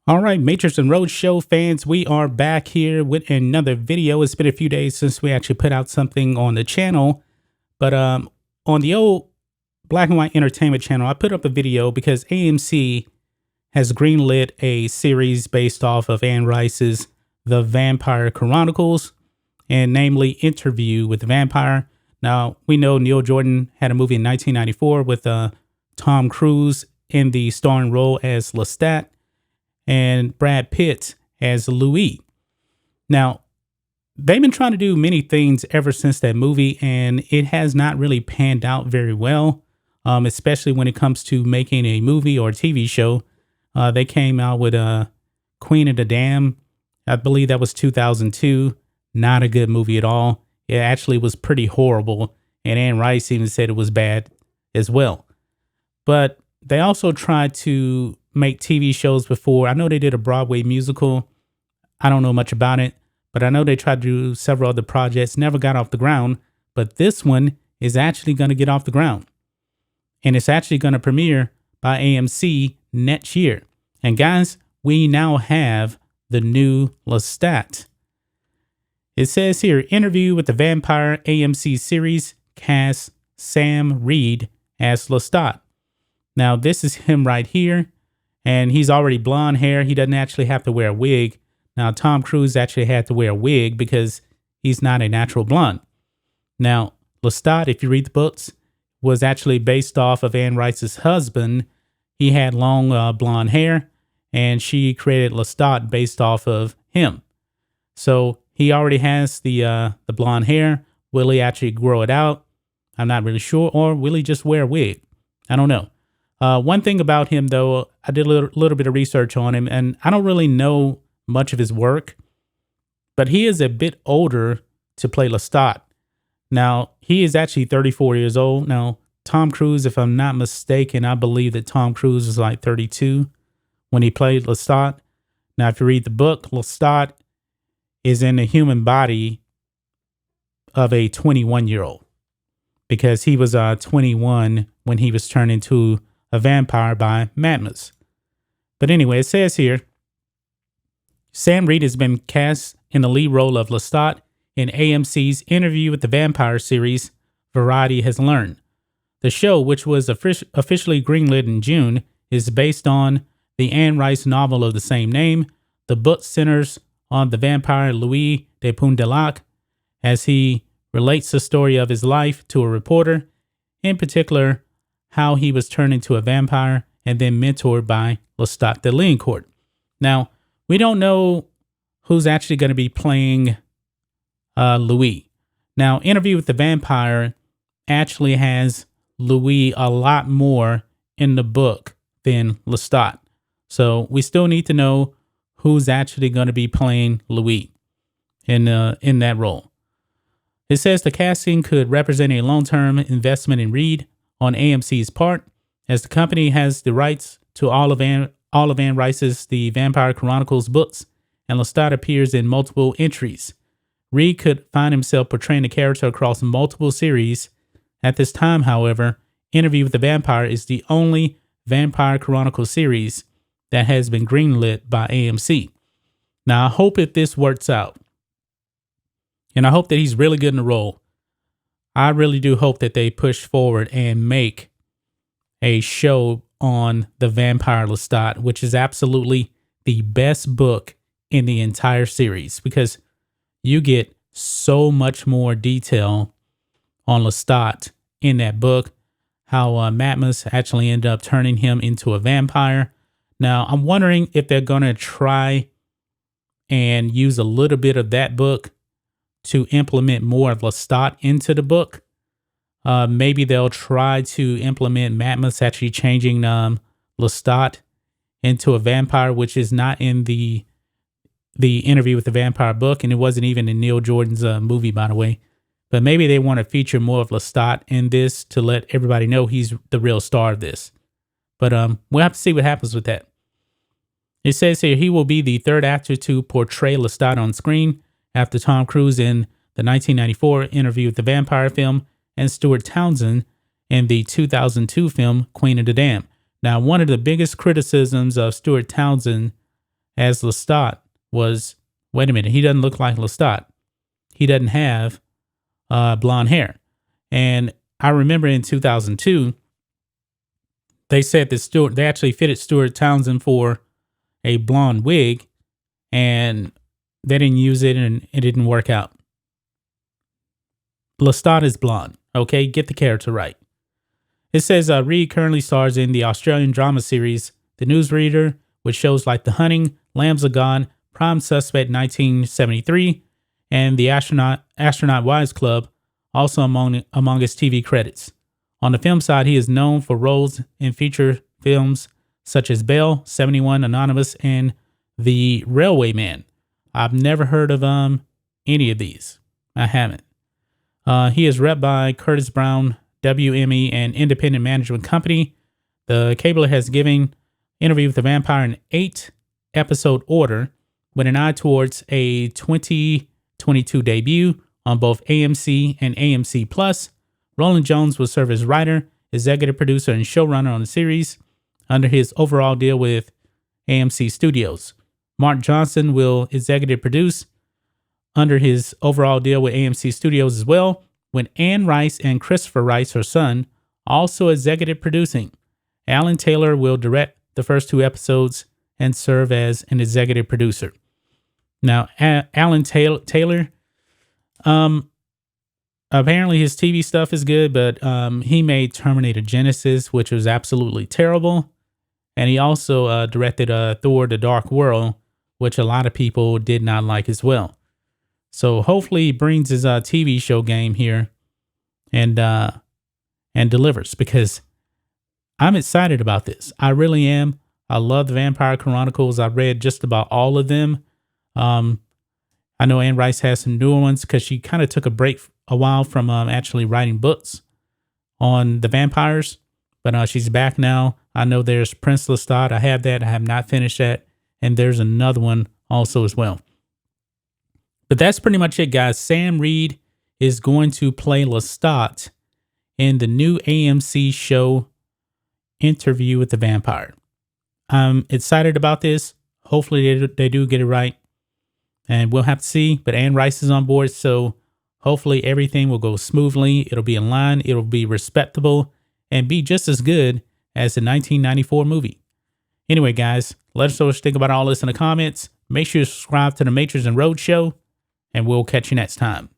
All right, Matrixx and Rhodes show fans, we are back here with another video. It's been a few days since we actually put out something on the channel, but on the old Black and White Entertainment channel, I put up a video because AMC has greenlit a series based off of Anne Rice's The Vampire Chronicles, and namely Interview with the Vampire. Now, we know Neil Jordan had a movie in 1994 with Tom Cruise in the starring role as Lestat, and Brad Pitt as Louis. Now, they've been trying to do many things ever since that movie, and it has not really panned out very well, especially when it comes to making a movie or a TV show. They came out with Queen of the Dam. I believe that was 2002. Not a good movie at all. It actually was pretty horrible, and Anne Rice even said it was bad as well. But they also tried to make TV shows before. I know they did a Broadway musical. I don't know much about it, but I know they tried to do several other projects, never got off the ground. But this one is actually going to get off the ground. And it's actually going to premiere by AMC next year. And guys, we now have the new Lestat. It says here, Interview with the Vampire AMC series casts Sam Reid as Lestat. Now, this is him right here. And he's already blonde hair. He doesn't actually have to wear a wig. Now, Tom Cruise actually had to wear a wig because he's not a natural blonde. Now, Lestat, if you read the books, was actually based off of Anne Rice's husband. He had long blonde hair, and she created Lestat based off of him. So he already has the blonde hair. Will he actually grow it out? I'm not really sure. Or will he just wear a wig? I don't know. One thing about him, though, I did a little bit of research on him, and I don't really know much of his work, but he is a bit older to play Lestat. Now, he is actually 34 years old. Now, Tom Cruise, if I'm not mistaken, I believe that Tom Cruise was like 32 when he played Lestat. Now, if you read the book, Lestat is in the human body of a 21-year-old because he was 21 when he was turned into a vampire by Matrixx. But anyway, it says here, Sam Reid has been cast in the lead role of Lestat in AMC's Interview with the Vampire series, Variety has learned. The show, which was officially greenlit in June, is based on the Anne Rice novel of the same name. The book centers on the vampire Louis de Pundelac as he relates the story of his life to a reporter, in particular, how he was turned into a vampire and then mentored by Lestat de Liancourt. Now, we don't know who's actually going to be playing Louis. Now, Interview with the Vampire actually has Louis a lot more in the book than Lestat. So we still need to know who's actually going to be playing Louis in that role. It says the casting could represent a long-term investment in Reid on AMC's part, as the company has the rights to all of Anne Rice's The Vampire Chronicles books, and Lestat appears in multiple entries. Reid could find himself portraying the character across multiple series. At this time, however, Interview with the Vampire is the only Vampire Chronicles series that has been greenlit by AMC. Now, I hope if this works out, and I hope that he's really good in the role. I really do hope that they push forward and make a show on the Vampire Lestat, which is absolutely the best book in the entire series because you get so much more detail on Lestat in that book, how Matrixx actually ended up turning him into a vampire. Now, I'm wondering if they're going to try and use a little bit of that book to implement more of Lestat into the book. Maybe they'll try to implement Matrixx actually changing Lestat into a vampire, which is not in the Interview with the Vampire book, and it wasn't even in Neil Jordan's movie, by the way. But maybe they want to feature more of Lestat in this to let everybody know he's the real star of this. But we'll have to see what happens with that. It says here he will be the third actor to portray Lestat on screen after Tom Cruise in the 1994 Interview with the Vampire film and Stuart Townsend in the 2002 film Queen of the Dam. Now, one of the biggest criticisms of Stuart Townsend as Lestat was, wait a minute, he doesn't look like Lestat. He doesn't have blonde hair. And I remember in 2002, they said that they actually fitted Stuart Townsend for a blonde wig, and they didn't use it, and it didn't work out. Lestat is blonde. Okay, get the character right. It says Reid currently stars in the Australian drama series The Newsreader, with shows like The Hunting, Lambs of God, Prime Suspect 1973, and The Astronaut Wives Club, also among his TV credits. On the film side, he is known for roles in feature films such as Belle, 71, Anonymous, and The Railway Man. I've never heard of any of these. I haven't. He is rep by Curtis Brown, WME, and Independent Management Company. The Cabler has given Interview with the Vampire an 8-episode order with an eye towards a 2022 debut on both AMC and AMC Plus. Roland Jones will serve as writer, executive producer, and showrunner on the series under his overall deal with AMC Studios. Mark Johnson will executive produce under his overall deal with AMC Studios as well, with Anne Rice and Christopher Rice, her son, also executive producing. Alan Taylor will direct the first 2 episodes and serve as an executive producer. Now, Alan Taylor, apparently his TV stuff is good, but he made Terminator Genesis, which was absolutely terrible. And he also directed Thor: The Dark World, which a lot of people did not like as well. So hopefully he brings his TV show game here and delivers, because I'm excited about this. I really am. I love the Vampire Chronicles. I've read just about all of them. I know Anne Rice has some newer ones because she kind of took a while from actually writing books on the vampires, but she's back now. I know there's Prince Lestat. I have that. I have not finished that. And there's another one also as well. But that's pretty much it, guys. Sam Reid is going to play Lestat in the new AMC show Interview with the Vampire. I'm excited about this. Hopefully they do get it right. And we'll have to see. But Anne Rice is on board, so hopefully everything will go smoothly. It'll be in line. It'll be respectable and be just as good as the 1994 movie. Anyway, guys, let us know what you think about all this in the comments. Make sure you subscribe to the Matrixx and Rhodes show, and we'll catch you next time.